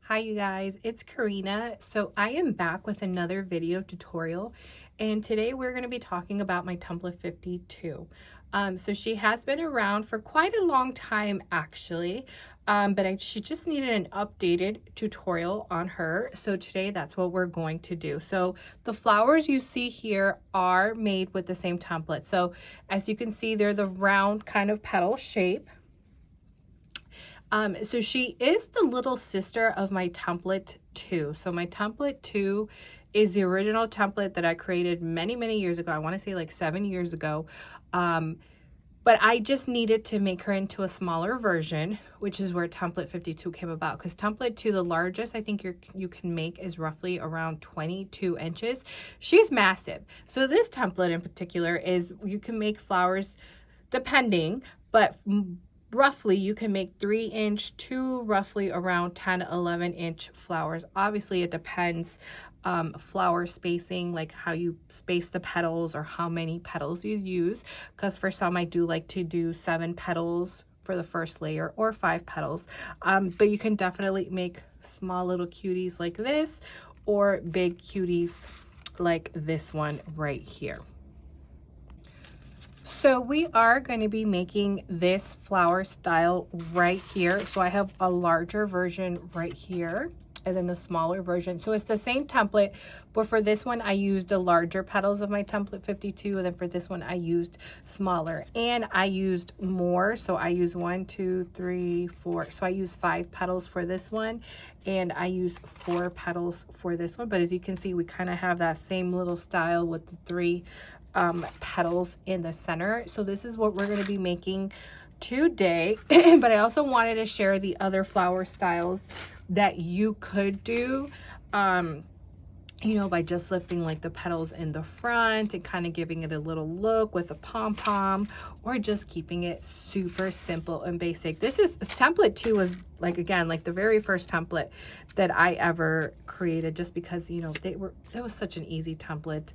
Hi you guys, it's Karina. So I am back with another video tutorial, and today we're going to be talking about my Template 52. So she has been around for quite a long time actually, but she just needed an updated tutorial on her. So today that's what we're going to do. So the flowers you see here are made with the same template. So as you can see, they're the round kind of petal shape. So she is the little sister of my template 2. So my template 2 is the original template that I created many years ago. I want to say like 7 years ago. But I just needed to make her into a smaller version, which is where template 52 came about. Because template 2, the largest I think you can make is roughly around 22 inches. She's massive. So this template in particular is you can make flowers depending, but roughly you can make 3-inch to roughly around 10-11-inch flowers. Obviously it depends flower spacing, like how you space the petals or how many petals you use, because for some I do like to do 7 petals for the first layer or 5 petals, but you can definitely make small little cuties like this or big cuties like this one right here. So we are going to be making this flower style right here. So I have a larger version right here and then the smaller version. So it's the same template, but for this one I used the larger petals of my template 52, and then for this one I used smaller, and I used more. So I used 1, 2, 3, 4. So I used 5 petals for this one, and I used 4 petals for this one. But as you can see, we kind of have that same little style with the 3 petals in the center. So this is what we're going to be making today. But I also wanted to share the other flower styles that you could do, you know, by just lifting like the petals in the front and kind of giving it a little look with a pom-pom, or just keeping it super simple and basic. This template 2 was like, again, like the very first template that I ever created, just because, you know, it was such an easy template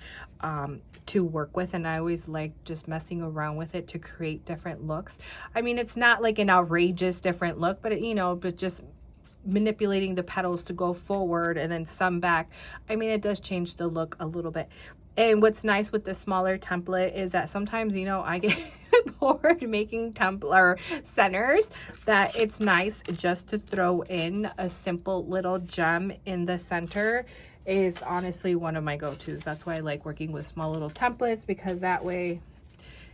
to work with, and I always like just messing around with it to create different looks. I mean, it's not like an outrageous different look, but but just manipulating the petals to go forward and then some back. I mean, it does change the look a little bit. And what's nice with the smaller template is that sometimes, you know, I get bored making template or centers, that it's nice just to throw in a simple little gem in the center. Is honestly one of my go-tos. That's why I like working with small little templates, because that way,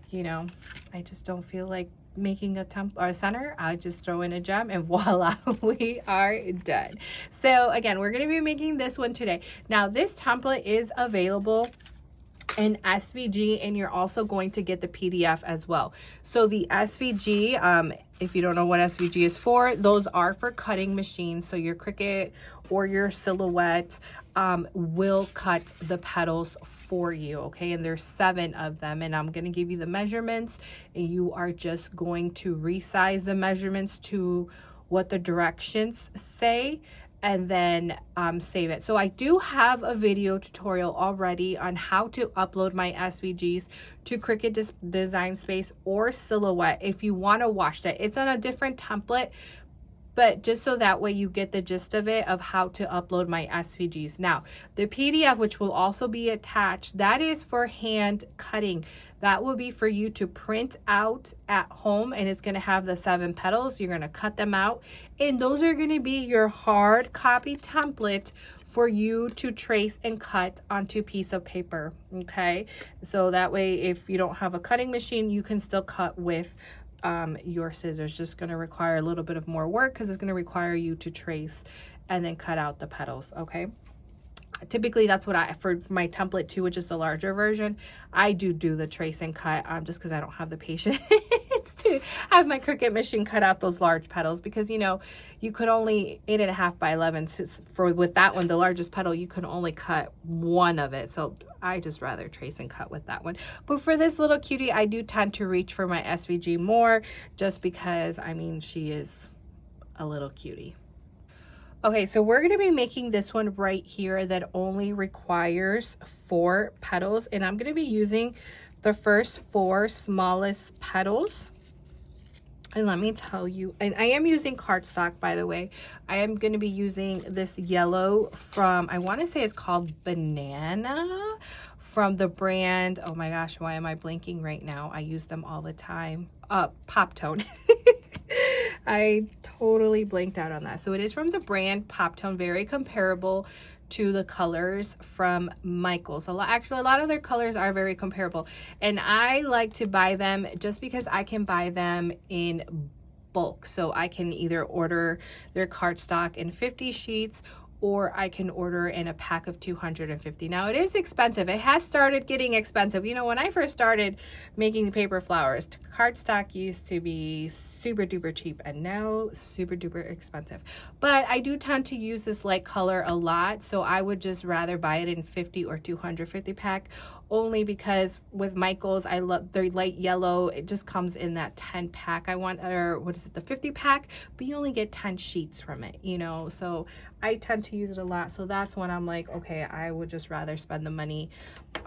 you know, I just don't feel like making a center. I just throw in a gem and voila, we are done. So again, we're going to be making this one today. Now this template is available in SVG, and you're also going to get the PDF as well. So the SVG, if you don't know what SVG is for, those are for cutting machines. So your Cricut or your Silhouette will cut the petals for you, okay? And there's 7 of them, and I'm gonna give you the measurements, and you are just going to resize the measurements to what the directions say, and then save it. So I do have a video tutorial already on how to upload my SVGs to Cricut Design Space or Silhouette if you want to watch that. It's on a different template, but just so that way you get the gist of it, of how to upload my SVGs. Now, the PDF, which will also be attached, that is for hand cutting. That will be for you to print out at home, and it's gonna have the 7 petals. You're gonna cut them out, and those are gonna be your hard copy template for you to trace and cut onto a piece of paper, okay? So that way, if you don't have a cutting machine, you can still cut with your scissors. Just going to require a little bit of more work, because it's going to require you to trace and then cut out the petals, okay? Typically that's what for my template 2, which is the larger version, I do the trace and cut, just because I don't have the patience to have my Cricut machine cut out those large petals, because, you know, you could only 8.5 by 11 with that one, the largest petal, you can only cut one of it. So I just rather trace and cut with that one. But for this little cutie, I do tend to reach for my SVG more, just because, I mean, she is a little cutie. Okay, so we're going to be making this one right here that only requires 4 petals, and I'm going to be using the first 4 smallest petals And let me tell you, and I am using cardstock, by the way. I am going to be using this yellow from, I want to say it's called Banana, from the brand, oh my gosh, why am I blinking right now? I use them all the time. Poptone. I totally blinked out on that. So it is from the brand Poptone, very comparable to the colors from Michaels. Actually, a lot of their colors are very comparable, and I like to buy them just because I can buy them in bulk. So I can either order their cardstock in 50 sheets, or I can order in a pack of 250. Now it is expensive. It has started getting expensive. You know, when I first started making paper flowers, cardstock used to be super duper cheap, and now super duper expensive. But I do tend to use this light color a lot, so I would just rather buy it in 50 or 250 pack, only because with Michaels, I love their light yellow. It just comes in that 10 pack. I want, or what is it, the 50 pack, but you only get 10 sheets from it, you know, so I tend to use it a lot. So that's when I'm like, okay, I would just rather spend the money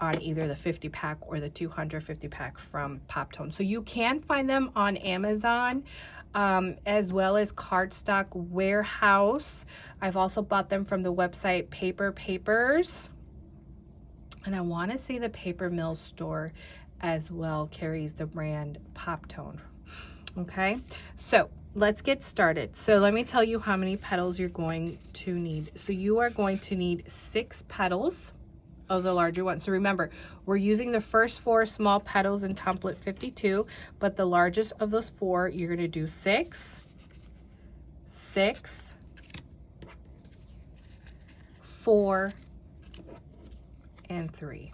on either the 50 pack or the 250 pack from Poptone. So you can find them on Amazon, as well as Cardstock Warehouse. I've also bought them from the website Paper Papers. And I want to say the Paper Mill store as well carries the brand Poptone. Okay, so let's get started. So let me tell you how many petals you're going to need. So you are going to need 6 petals of the larger one. So remember, we're using the first 4 small petals in template 52, but the largest of those 4, you're going to do 6, 6, 4, and 3.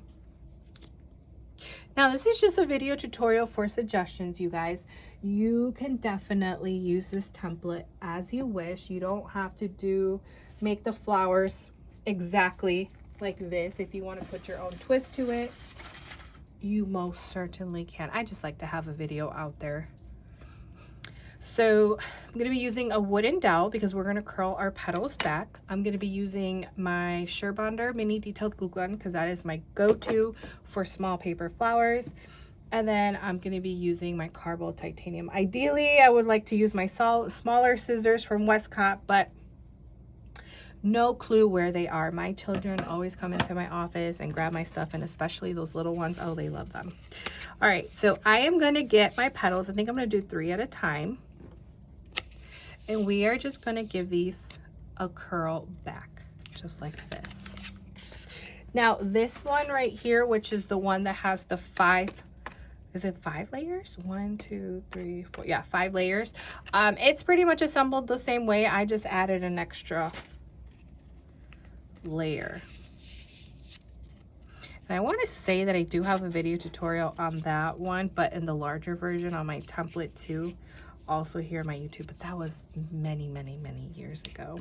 Now, this is just a video tutorial for suggestions, you guys. You can definitely use this template as you wish. You don't have to make the flowers exactly like this. If you want to put your own twist to it, you most certainly can. I just like to have a video out there. So I'm going to be using a wooden dowel because we're going to curl our petals back. I'm going to be using my Surebonder Mini Detailed Glue Gun because that is my go-to for small paper flowers. And then I'm going to be using my Carbol Titanium. Ideally, I would like to use my smaller scissors from Westcott, but no clue where they are. My children always come into my office and grab my stuff, and especially those little ones. Oh, they love them. All right, so I am going to get my petals. I think I'm going to do 3 at a time. And we are just going to give these a curl back, just like this. Now, this one right here, which is the one that has the 5, is it 5 layers? 1, 2, 3, 4, yeah, 5 layers. It's pretty much assembled the same way. I just added an extra layer. And I want to say that I do have a video tutorial on that one, but in the larger version on my template too. Also here on my YouTube, but that was many years ago.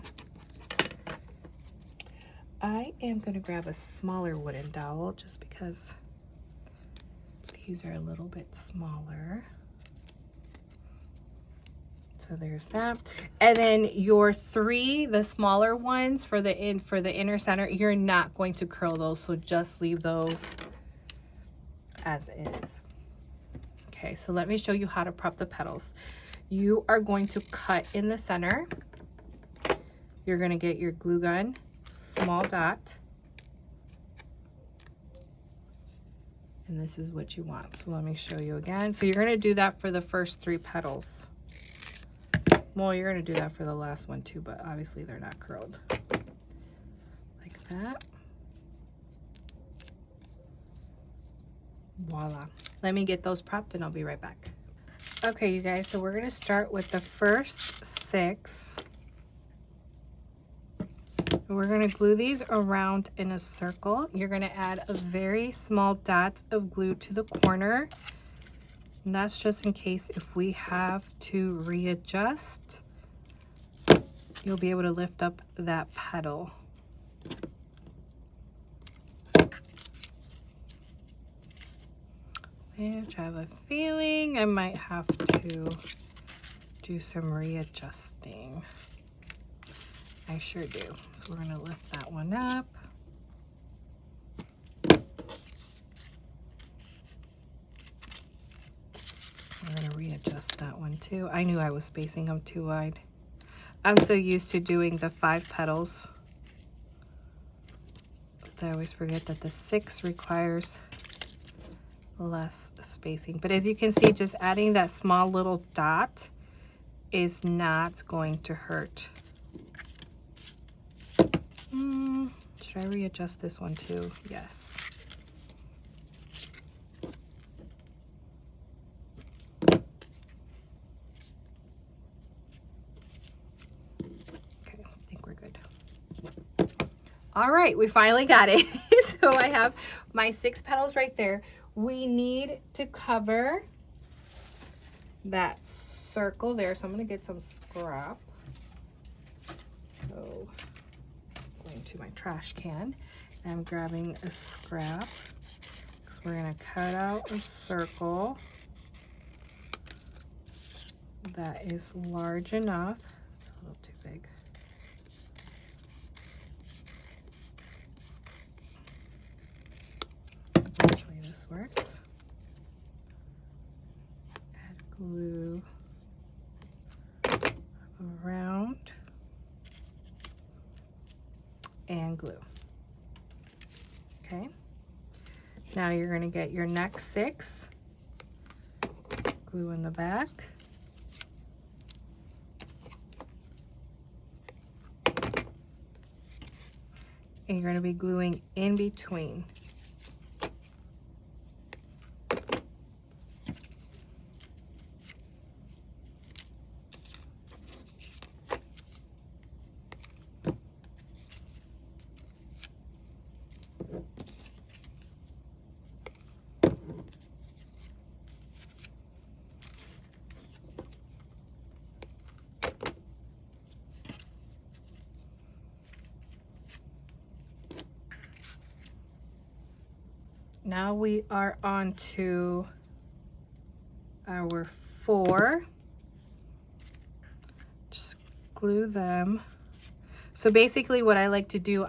I am going to grab a smaller wooden dowel just because these are a little bit smaller. So there's that. And then your 3, the smaller ones for the inner center, you're not going to curl those, so just leave those as is. Okay, so let me show you how to prep the petals. You are going to cut in the center. You're going to get your glue gun, small dot. And this is what you want. So let me show you again. So you're going to do that for the first 3 petals. Well, you're going to do that for the last one too, but obviously they're not curled. Like that. Voila. Let me get those prepped and I'll be right back. Okay, you guys, so we're going to start with the first 6. We're going to glue these around in a circle. You're going to add a very small dot of glue to the corner. And that's just in case if we have to readjust, you'll be able to lift up that petal. Which I have a feeling I might have to do some readjusting. I sure do. So we're going to lift that one up. We're going to readjust readjust that one too. I knew I was spacing them too wide. I'm so used to doing the 5 petals that I always forget that the 6 requires less spacing. But as you can see, just adding that small little dot is not going to hurt. Should I readjust this one too? Yes. Okay, I think we're good. All right, we finally got it. So I have my 6 petals right there. We need to cover that circle there. So I'm going to get some scrap. So going to my trash can. And I'm grabbing a scrap because we're going to cut out a circle that is large enough. It's a little too big. Hopefully this works. Add glue around and glue. Okay. Now you're going to get your next 6, glue in the back. And you're going to be gluing in between. Now we are on to our 4. Just glue them. So basically what I like to do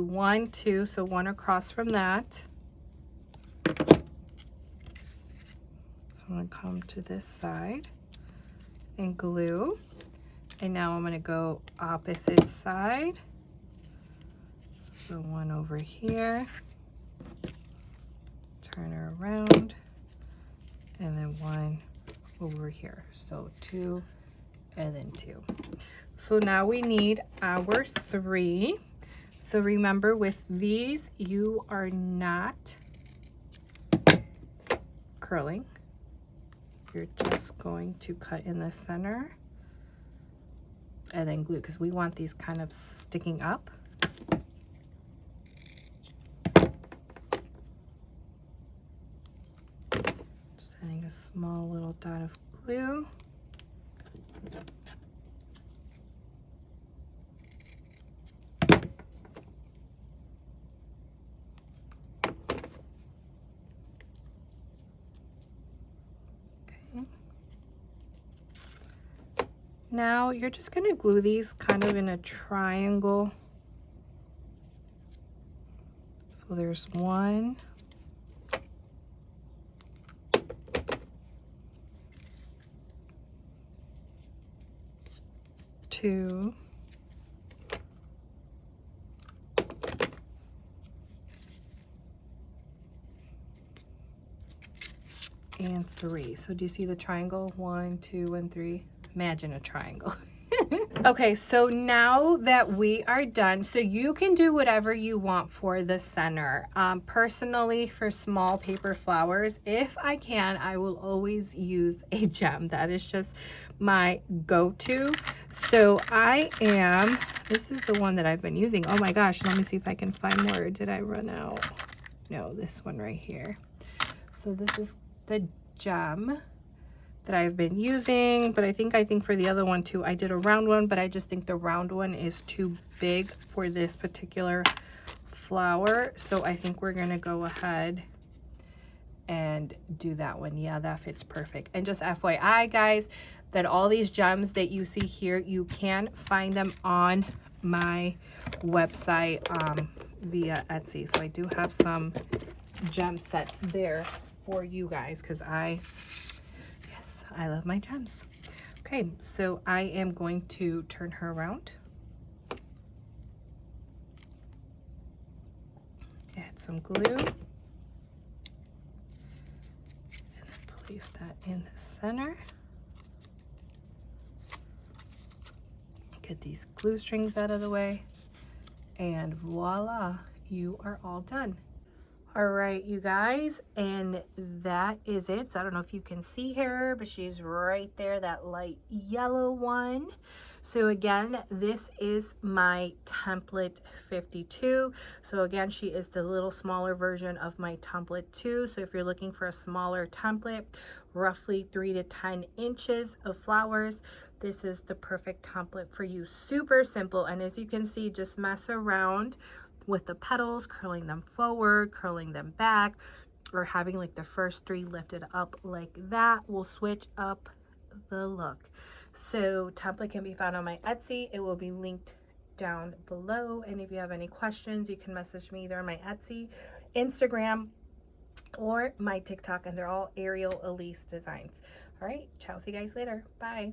1, 2, so 1 across from that. So I'm going to come to this side and glue. And now I'm going to go opposite side. So 1 over here. Turn her around, and then 1 over here. So 2 and then 2. So now we need our 3. So remember, with these you are not curling. You're just going to cut in the center and then glue, because we want these kind of sticking up. Adding a small little dot of glue. Okay. Now you're just going to glue these kind of in a triangle. So there's 1. 2, and 3. So do you see the triangle? 1, 2, and 3. Imagine a triangle. Okay, so now that we are done, so you can do whatever you want for the center. Personally, for small paper flowers, if I can, I will always use a gem. That is just my go-to. So this is the one that I've been using. Oh my gosh, let me see if I can find more. Did I run out? No, this one right here. So this is the gem that I've been using, but I think for the other one too, I did a round one, but I just think the round one is too big for this particular flower. So I think we're gonna go ahead and do that one. Yeah, that fits perfect. And just FYI guys, that all these gems that you see here, you can find them on my website via Etsy. So I do have some gem sets there for you guys, because I I love my gems. Okay, so I am going to turn her around. Add some glue. And then place that in the center. Get these glue strings out of the way. And voila, you are all done. All right, you guys, and that is it. So I don't know if you can see her, but she's right there, that light yellow one. So again, this is my template 52. So again, she is the little smaller version of my template 2. So if you're looking for a smaller template, roughly 3 to 10 inches of flowers, this is the perfect template for you. Super simple, and as you can see, just mess around with the petals, curling them forward, curling them back, or having like the first 3 lifted up like that will switch up the look. So template can be found on my Etsy. It will be linked down below. And if you have any questions, you can message me either on my Etsy, Instagram, or my TikTok, and they're all Ariel Elise Designs. All right, ciao with you guys later. Bye.